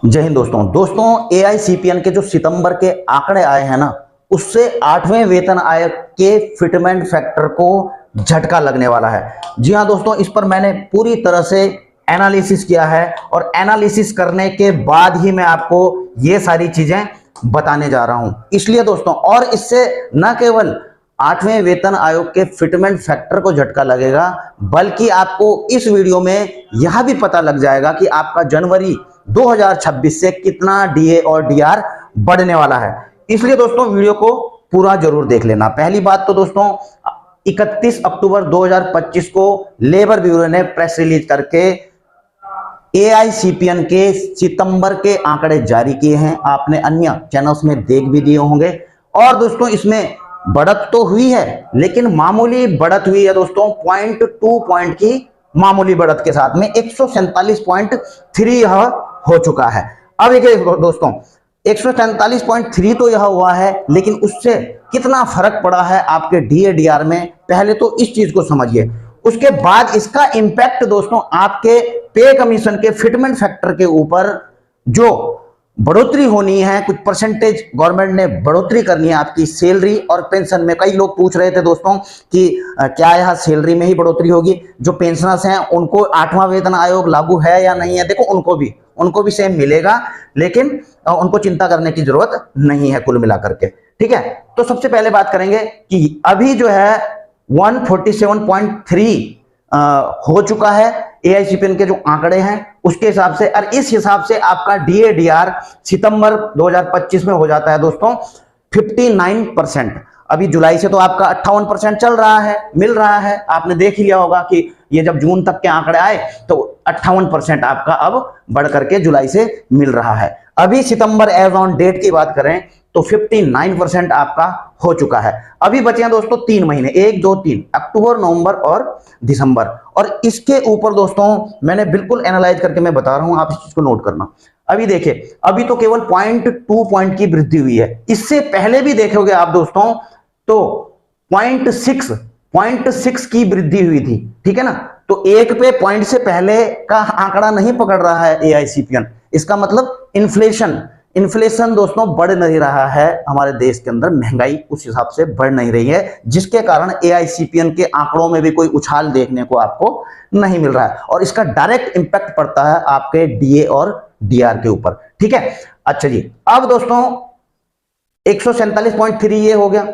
जय हिंद दोस्तों एआईसीपीएन के जो सितंबर के आंकड़े आए हैं ना, उससे 8वें वेतन आयोग के फिटमेंट फैक्टर को झटका लगने वाला है। जी हाँ दोस्तों, इस पर मैंने पूरी तरह से एनालिसिस किया है और एनालिसिस करने के बाद ही मैं आपको ये सारी चीजें बताने जा रहा हूं। इसलिए दोस्तों, और इससे न केवल 8वें वेतन आयोग के फिटमेंट फैक्टर को झटका लगेगा, बल्कि आपको इस वीडियो में यह भी पता लग जाएगा कि आपका जनवरी 2026 से कितना डीए और डीआर बढ़ने वाला है। इसलिए दोस्तों, वीडियो को पूरा जरूर देख लेना। पहली बात तो दोस्तों, 31 अक्टूबर 2025 को लेबर ब्यूरो ने प्रेस रिलीज करके एआईसीपीएन के सितंबर के आंकड़े जारी किए हैं। आपने अन्य चैनल्स में देख भी दिए होंगे। और दोस्तों, इसमें बढ़त तो हुई है, लेकिन मामूली बढ़त हुई है दोस्तों। 0.2 पॉइंट की मामूली बढ़त के साथ में 147.3 यह हो चुका है। अब देखिए दोस्तों, 147.3 तो यह हुआ है, लेकिन उससे कितना फर्क पड़ा है आपके डीए-डीआर में, पहले तो इस चीज को समझिए। उसके बाद इसका इंपैक्ट दोस्तों आपके पे कमीशन के फिटमेंट फैक्टर के ऊपर जो बढ़ोतरी होनी है, कुछ परसेंटेज गवर्नमेंट ने बढ़ोतरी करनी है आपकी सैलरी और पेंशन में। कई लोग पूछ रहे थे दोस्तों कि क्या यह सैलरी में ही बढ़ोतरी होगी? जो पेंशनर्स हैं उनको 8वां वेतन आयोग लागू है या नहीं है? देखो, उनको भी सेम मिलेगा, लेकिन उनको चिंता करने की जरूरत नहीं है कुल मिलाकर के। ठीक है, तो सबसे पहले बात करेंगे कि अभी जो है 147.3 हो चुका है एआईसीपीएन के जो आंकड़े हैं उसके हिसाब से। और इस हिसाब से आपका डीए-डीआर सितंबर 2025 में हो जाता है दोस्तों 59%। अभी जुलाई से तो आपका 58% चल रहा है, मिल रहा है। आपने देख ही लिया होगा कि ये जब जून तक के आंकड़े आए तो 58% आपका अब बढ़ करके जुलाई से मिल रहा है। अभी सितंबर एज ऑन डेट की बात करें तो 59% आपका हो चुका है। अभी बचे हैं दोस्तों 3 महीने, 1, 2, 3, अक्टूबर, नवंबर और दिसंबर। और इसके ऊपर दोस्तों मैंने बिल्कुल एनालाइज करके मैं बता रहा हूं, आप इस चीज को नोट करना। अभी देखिए, अभी तो केवल 0.2 पॉइंट की वृद्धि हुई है। इससे पहले भी देखोगे आप दोस्तों तो 0.6 की वृद्धि हुई थी। ठीक है ना, तो एक पे पॉइंट से पहले का आंकड़ा नहीं पकड़ रहा है एआईसीपीएन। इसका मतलब इन्फ्लेशन दोस्तों बढ़ नहीं रहा है हमारे देश के अंदर, महंगाई उस हिसाब से बढ़ नहीं रही है, जिसके कारण एआईसीपीएन के आंकड़ों में भी कोई उछाल देखने को आपको नहीं मिल रहा है। और इसका डायरेक्ट इंपैक्ट पड़ता है आपके डीए और डीआर के ऊपर। ठीक है, अच्छा जी, अब दोस्तों 147.3 ये हो गया।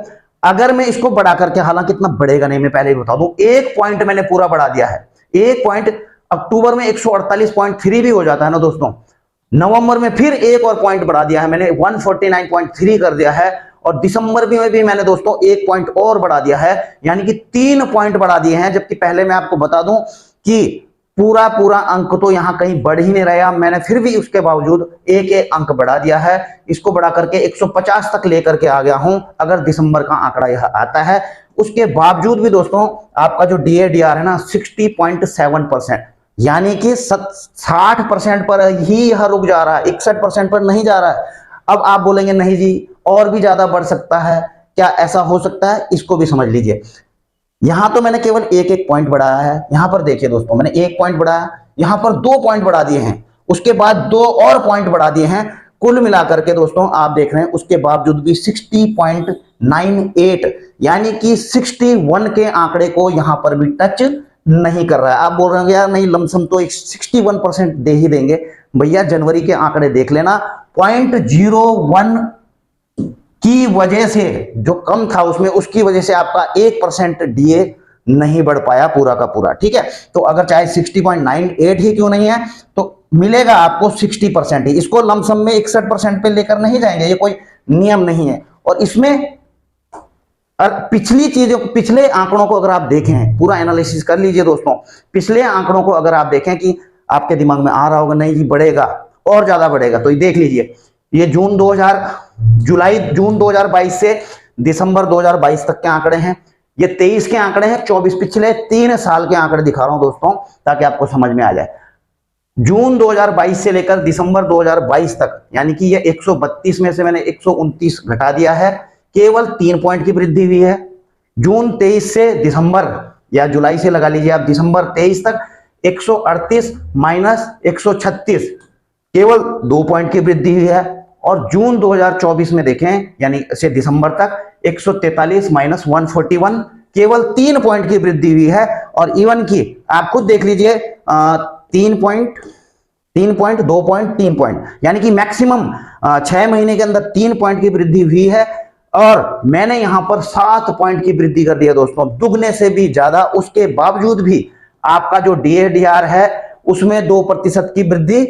अगर मैं इसको बढ़ा करके, हालांकि इतना बढ़ेगा नहीं, मैं पहले ही बता दूं, 1 पॉइंट मैंने पूरा बढ़ा दिया है। 1 पॉइंट अक्टूबर में 148.3 भी हो जाता है ना दोस्तों, नवंबर में फिर 1 और पॉइंट बढ़ा दिया है मैंने, 149.3 कर दिया है। और दिसंबर में भी मैंने दोस्तों 1 पॉइंट और बढ़ा दिया है, यानी कि 3 पॉइंट बढ़ा दिए हैं। जबकि पहले मैं आपको बता दूं कि पूरा अंक तो यहां कहीं बढ़ ही नहीं रहा, मैंने फिर भी उसके बावजूद एक अंक बढ़ा दिया है। इसको बढ़ा करके 150 तक लेकर के आ गया हूं, अगर दिसंबर का आंकड़ा यह आता है। उसके बावजूद भी दोस्तों आपका जो डीए-डीआर है ना 60.7%, यानी कि 60% पर ही यह रुक जा रहा है, 61% पर नहीं जा रहा है। अब आप बोलेंगे नहीं जी, और भी ज्यादा बढ़ सकता है क्या? ऐसा हो सकता है, इसको भी समझ लीजिए। यहां तो मैंने केवल एक पॉइंट बढ़ाया है। यहां पर देखिए दोस्तों, मैंने 1 पॉइंट बढ़ाया, यहां पर 2 पॉइंट बढ़ा दिए हैं, उसके बाद 2 और पॉइंट बढ़ा दिए हैं। कुल मिलाकर के दोस्तों आप देख रहे हैं उसके बावजूद भी 60.98, यानी कि 61 के आंकड़े को यहां पर भी टच नहीं कर रहा है। आप बोल रहे हैं यार नहीं, लमसम तो 61% दे ही देंगे। भैया, जनवरी के आंकड़े देख लेना, 0.01 की वजह से जो कम था उसमें, उसकी वजह से आपका 1% डीए नहीं बढ़ पाया पूरा का पूरा। ठीक है, तो अगर चाहे 60.98 ही क्यों नहीं है, तो मिलेगा आपको 60% ही। इसको लमसम में 61% पे लेकर नहीं जाएंगे, ये कोई नियम नहीं है। और इसमें और पिछले आंकड़ों को अगर आप देखें, पूरा एनालिसिस कर लीजिए दोस्तों, पिछले आंकड़ों को अगर आप देखें कि आपके दिमाग में आ रहा होगा नहीं जी बढ़ेगा और ज्यादा बढ़ेगा, तो ये देख लीजिए, ये जून 2022 से दिसंबर 2022 तक के आंकड़े हैं। ये 23 के आंकड़े हैं, 24 पिछले 3 साल के आंकड़े दिखा रहा हूं दोस्तों, ताकि आपको समझ में आ जाए। जून 2022 से लेकर दिसंबर 2022 तक, यानी कि ये 132 में से मैंने 129 घटा दिया है, केवल 3 पॉइंट की वृद्धि हुई है। जून 23 से दिसंबर, या जुलाई से लगा लीजिए आप, दिसंबर 23 तक 138 माइनस 136, केवल 2 पॉइंट की वृद्धि हुई है। और जून 2024 में देखें यानी से दिसंबर तक 143 माइनस 141, केवल 3 पॉइंट की वृद्धि हुई है। और इवन की आप खुद देख लीजिए 3 पॉइंट, 3 पॉइंट, 2 पॉइंट, 3 पॉइंट, यानी कि मैक्सिमम 6 महीने के अंदर 3 पॉइंट की वृद्धि हुई है। और मैंने यहां पर 7 पॉइंट की वृद्धि कर दी है दोस्तों, दुगने से भी ज्यादा। उसके बावजूद भी आपका जो DADR है उसमें 2% की वृद्धि,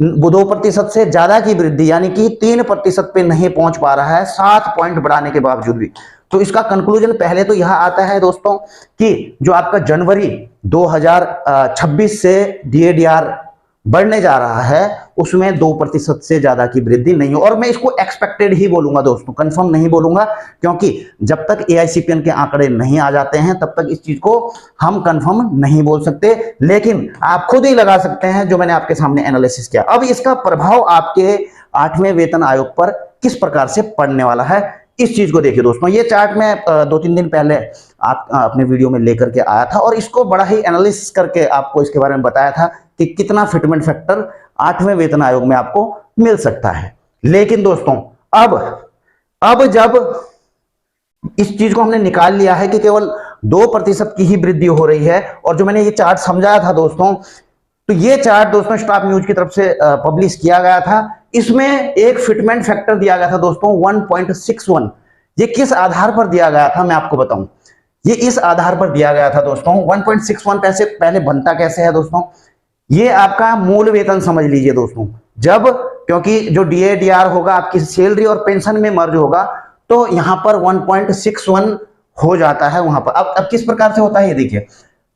2% से ज्यादा की वृद्धि, यानी कि 3% पे नहीं पहुंच पा रहा है 7 पॉइंट बढ़ाने के बावजूद भी। तो इसका कंक्लूजन पहले तो यह आता है दोस्तों कि जो आपका जनवरी 2026 से DADR बढ़ने जा रहा है उसमें 2% से ज्यादा की वृद्धि नहीं हो। और मैं इसको एक्सपेक्टेड ही बोलूंगा दोस्तों, कंफर्म नहीं बोलूंगा, क्योंकि जब तक AICPN के आंकड़े नहीं आ जाते हैं तब तक इस चीज को हम कंफर्म नहीं बोल सकते। लेकिन आप खुद ही लगा सकते हैं जो मैंने आपके सामने एनालिसिस किया। अब इसका प्रभाव आपके 8वें वेतन आयोग पर किस प्रकार से पड़ने वाला है, इस चीज को देखिए दोस्तों। ये चार्ट मैं 2-3 दिन पहले आप अपने वीडियो में लेकर के आया था और इसको बड़ा ही एनालिसिस करके आपको इसके बारे में बताया था कि कितना फिटमेंट फैक्टर 8वें वेतन आयोग में आपको मिल सकता है। लेकिन दोस्तों अब जब इस चीज को हमने निकाल लिया है कि केवल 2% की ही वृद्धि हो रही है, और जो मैंने ये चार्ट समझाया था दोस्तों, तो ये चार्ट दोस्तों स्टाफ न्यूज की तरफ से पब्लिश किया गया था। इसमें एक फिटमेंट फैक्टर दिया गया था दोस्तों 1.61। ये किस आधार पर दिया गया था मैं आपको बताऊं। ये इस आधार पर दिया गया था दोस्तों 1.61 पैसे। पहले बनता कैसे है दोस्तों, ये आपका मूल वेतन समझ लीजिए दोस्तों। जब, क्योंकि जो DADR होगा आपकी सैलरी और पेंशन में मर्ज होगा, तो यहां पर 1.61 हो जाता है वहां पर। अब किस प्रकार से होता है ये देखिए।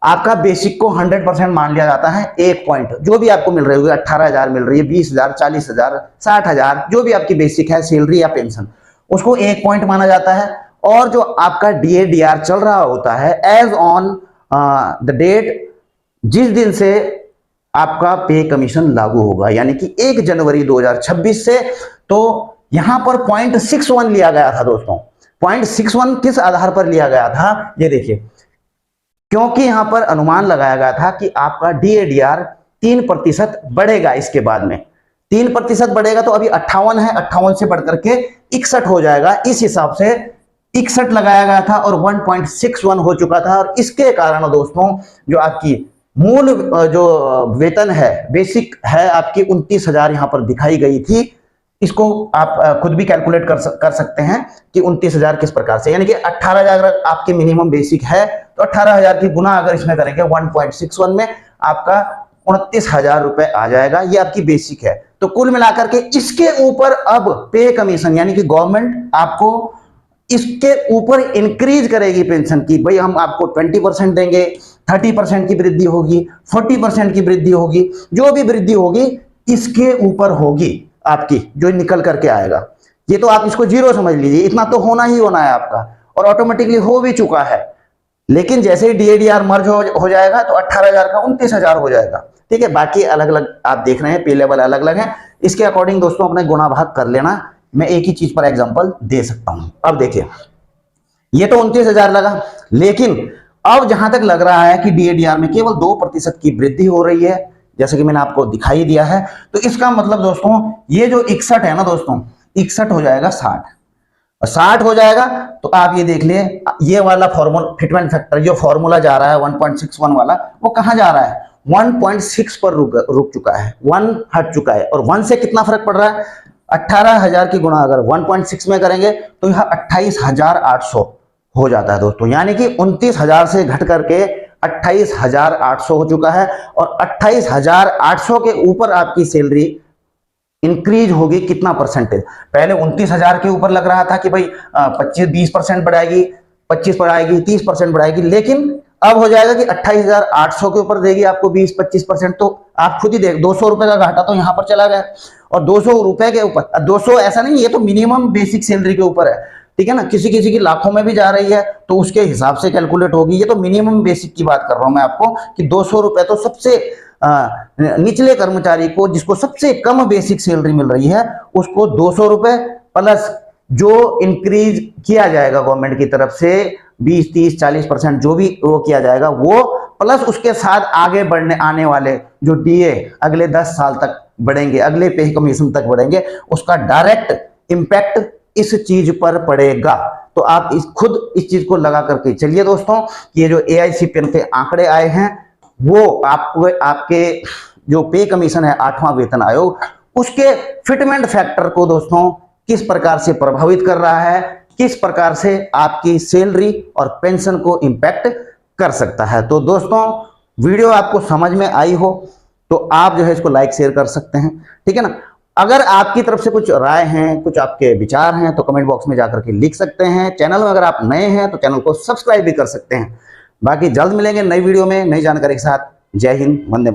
आपका बेसिक को 100% मान लिया जाता है, 1 पॉइंट जो भी आपको मिल रही होगी, 18,000 मिल रही है, 20,000, 40,000, 60,000, जो भी आपकी बेसिक है सैलरी या पेंशन, उसको 1 पॉइंट माना जाता है। और जो आपका DADR चल रहा होता है एज ऑन द डेट, जिस दिन से आपका पे कमीशन लागू होगा, यानी कि 1 जनवरी 2026 से। तो यहां पर 0.61 लिया गया था दोस्तों। 0.61 किस आधार पर लिया गया था ये देखिए, क्योंकि यहां पर अनुमान लगाया गया था कि आपका DADR 3% बढ़ेगा। इसके बाद में 3% बढ़ेगा, तो अभी 58 है, 58 से बढ़कर के 61 हो जाएगा। इस हिसाब से 61 लगाया गया था और 1.61 हो चुका था। और इसके कारण दोस्तों जो आपकी मूल जो वेतन है, बेसिक है आपकी 29,000 यहां पर दिखाई गई थी। इसको आप खुद भी कैलकुलेट कर सकते हैं कि 29,000 किस प्रकार से, यानी कि 18,000 अगर आपकी मिनिमम बेसिक है तो 18,000 की गुना अगर इसमें करेंगे 1.61 में, आपका 29,000 रुपए आ जाएगा। ये आपकी बेसिक है। तो कुल मिलाकर के इसके ऊपर अब पे कमीशन, यानी कि गवर्नमेंट आपको इसके ऊपर इंक्रीज करेगी पेंशन की। भाई हम आपको 20% देंगे, 30% की वृद्धि होगी, 40% की वृद्धि होगी, जो भी वृद्धि होगी इसके ऊपर होगी आपकी, जो निकल करके आएगा। ये तो आप इसको जीरो समझ लीजिए, इतना तो होना ही होना है आपका, और ऑटोमेटिकली हो भी चुका है। लेकिन जैसे ही DADR मर्ज हो जाएगा तो 18,000 का 29,000 हो जाएगा। ठीक है, बाकी अलग अलग आप देख रहे हैं, पे लेवल अलग अलग है। इसके अकॉर्डिंग दोस्तों अपने गुणा भाग कर लेना। मैं एक ही चीज पर एग्जांपल दे सकता हूं। अब देखिए, ये तो 29,000 लगा, लेकिन अब जहां तक लग रहा है कि DADR में केवल 2% की वृद्धि हो रही है, जैसे कि मैंने आपको दिखाई दिया है, तो इसका मतलब दोस्तों ये जो 61 है ना दोस्तों, 61 हो जाएगा 60, 60 हो जाएगा। तो आप ये देख लिए, ये वाला फॉर्मूला फिटमेंट फैक्टर जो फॉर्मूला जा रहा है 1.61 वाला, वो कहां जा रहा है, 1.6 पर रुक चुका है, 1 हट चुका है। और 1 से कितना फर्क पड़ रहा है, 18,000 की गुणा अगर 1.6 में करेंगे तो यह 28,800 हो जाता है दोस्तों। यानी कि 29,000 से घट करके 28,800 हो चुका है। और 28,800 के ऊपर आपकी सैलरी इंक्रीज होगी कितना परसेंटेज। पहले 29,000 के ऊपर लग रहा था कि भाई 25-20% बढ़ाएगी, 25 बढ़ाएगी, 30% बढ़ाएगी, लेकिन अब हो जाएगा कि 28,800 के ऊपर देगी आपको 20-25%। तो आप खुद ही देख, 200 रुपए का घाटा तो यहां पर चला गया। और 200 रुपए के ऊपर, 200 ऐसा नहीं, ये तो मिनिमम बेसिक सैलरी के ऊपर है, ठीक है ना। किसी किसी की लाखों में भी जा रही है तो उसके हिसाब से कैलकुलेट होगी। ये तो मिनिमम बेसिक की बात कर रहा हूं मैं आपको कि 200 रुपए तो सबसे निचले कर्मचारी को, जिसको सबसे कम बेसिक सैलरी मिल रही है, उसको 200 रुपए प्लस जो इंक्रीज किया जाएगा गवर्नमेंट की तरफ से 20-30-40% जो भी वो किया जाएगा, वो प्लस उसके साथ आगे बढ़ने आने वाले जो डीए अगले 10 साल तक बढ़ेंगे, अगले पे कमीशन तक बढ़ेंगे, उसका डायरेक्ट इंपैक्ट इस चीज पर पड़ेगा। तो आप खुद इस चीज को लगा करके चलिए दोस्तों कि ये जो AICPN के आंकड़े आए हैं वो आपको आपके जो पे कमीशन है 8वां वेतन आयोग, उसके फिटमेंट फैक्टर को दोस्तों किस प्रकार से प्रभावित कर रहा है, किस प्रकार से आपकी सैलरी और पेंशन को इंपैक्ट कर सकता है। तो दोस्तों वीडियो आपको समझ में आई हो तो आप जो है इसको लाइक शेयर कर सकते हैं, ठीक है ना। अगर आपकी तरफ से कुछ राय हैं, कुछ आपके विचार हैं तो कमेंट बॉक्स में जाकर के लिख सकते हैं। चैनल में अगर आप नए हैं तो चैनल को सब्सक्राइब भी कर सकते हैं। बाकी जल्द मिलेंगे नई वीडियो में नई जानकारी के साथ। जय हिंद, वंदे मातरम।